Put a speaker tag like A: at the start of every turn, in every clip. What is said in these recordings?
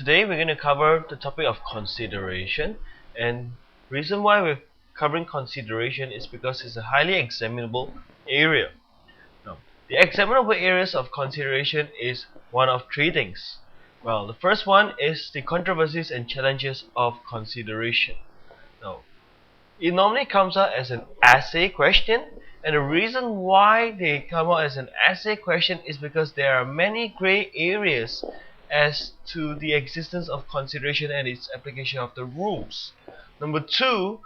A: Today we're going to cover the topic of consideration, and reason why we're covering consideration is because it's a highly examinable area. Now, the examinable areas of consideration is one of three things. Well, the first one is the controversies and challenges of consideration. Now, it normally comes out as an essay question, and the reason why they come out as an essay question is because there are many gray areas as to the existence of consideration and its application of the rules. Number two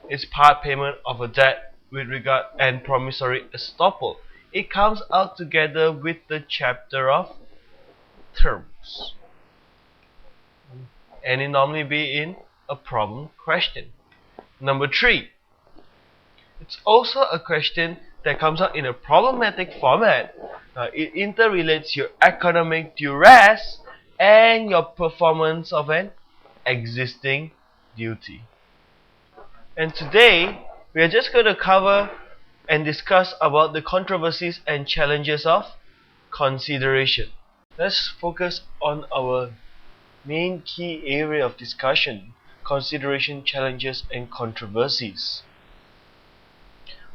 A: is part payment of a debt with regard and promissory estoppel. It comes out together with the chapter of terms, and it normally be in a problem question. Number three, it's also a question that comes out in a problematic format. It interrelates your economic duress and your performance of an existing duty. And today, we are just going to cover and discuss about the controversies and challenges of consideration. Let's focus on our main key area of discussion: consideration, challenges, and controversies.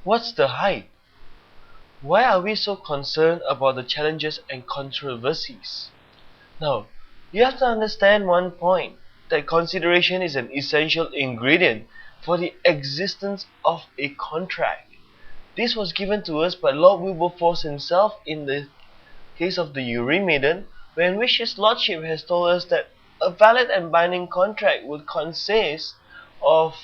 A: What's the hype? Why are we so concerned about the challenges and controversies? Now, you have to understand one point, that consideration is an essential ingredient for the existence of a contract. This was given to us by Lord Wilberforce himself in the case of the Eurymedon, in which his lordship has told us that a valid and binding contract would consist of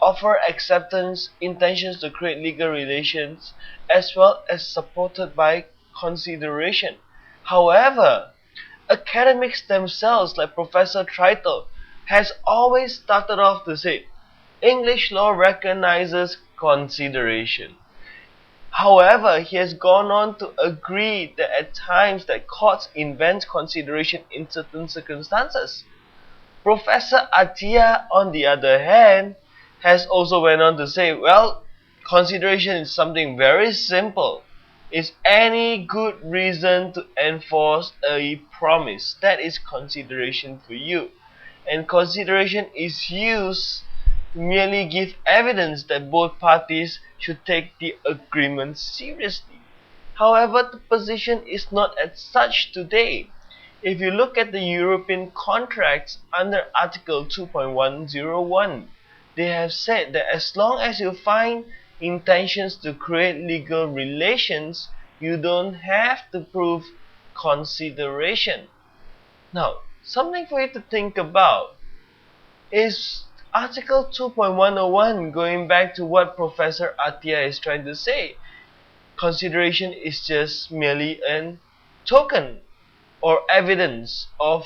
A: offer, acceptance, intentions to create legal relations, as well as supported by consideration. However, academics themselves, like Professor Tritel, has always started off to say English law recognizes consideration. However, he has gone on to agree that at times that courts invent consideration in certain circumstances. Professor Atiyah, on the other hand, has also went on to say, well, consideration is something very simple. Is any good reason to enforce a promise? That is consideration for you. And consideration is used to merely give evidence that both parties should take the agreement seriously. However, the position is not as such today. If you look at the European contracts under Article 2.101, they have said that as long as you find intentions to create legal relations, you don't have to prove consideration. Now, something for you to think about is Article 2.101, going back to what Professor Atiyah is trying to say. Consideration is just merely a token or evidence of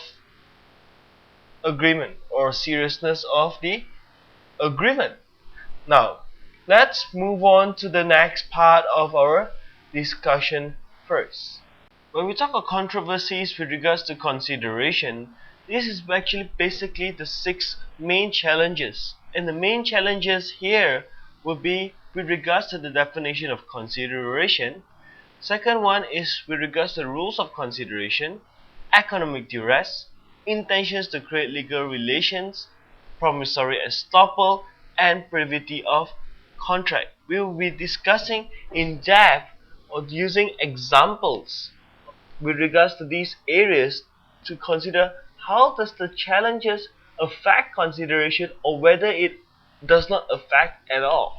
A: agreement or seriousness of the agreement. Now, let's move on to the next part of our discussion first. When we talk about controversies with regards to consideration, this is actually basically the 6 main challenges. And the main challenges here will be with regards to the definition of consideration. Second one is with regards to the rules of consideration, economic duress, intentions to create legal relations, promissory estoppel, and privity of contract. We will be discussing in depth or using examples with regards to these areas to consider how does the challenges affect consideration or whether it does not affect at all.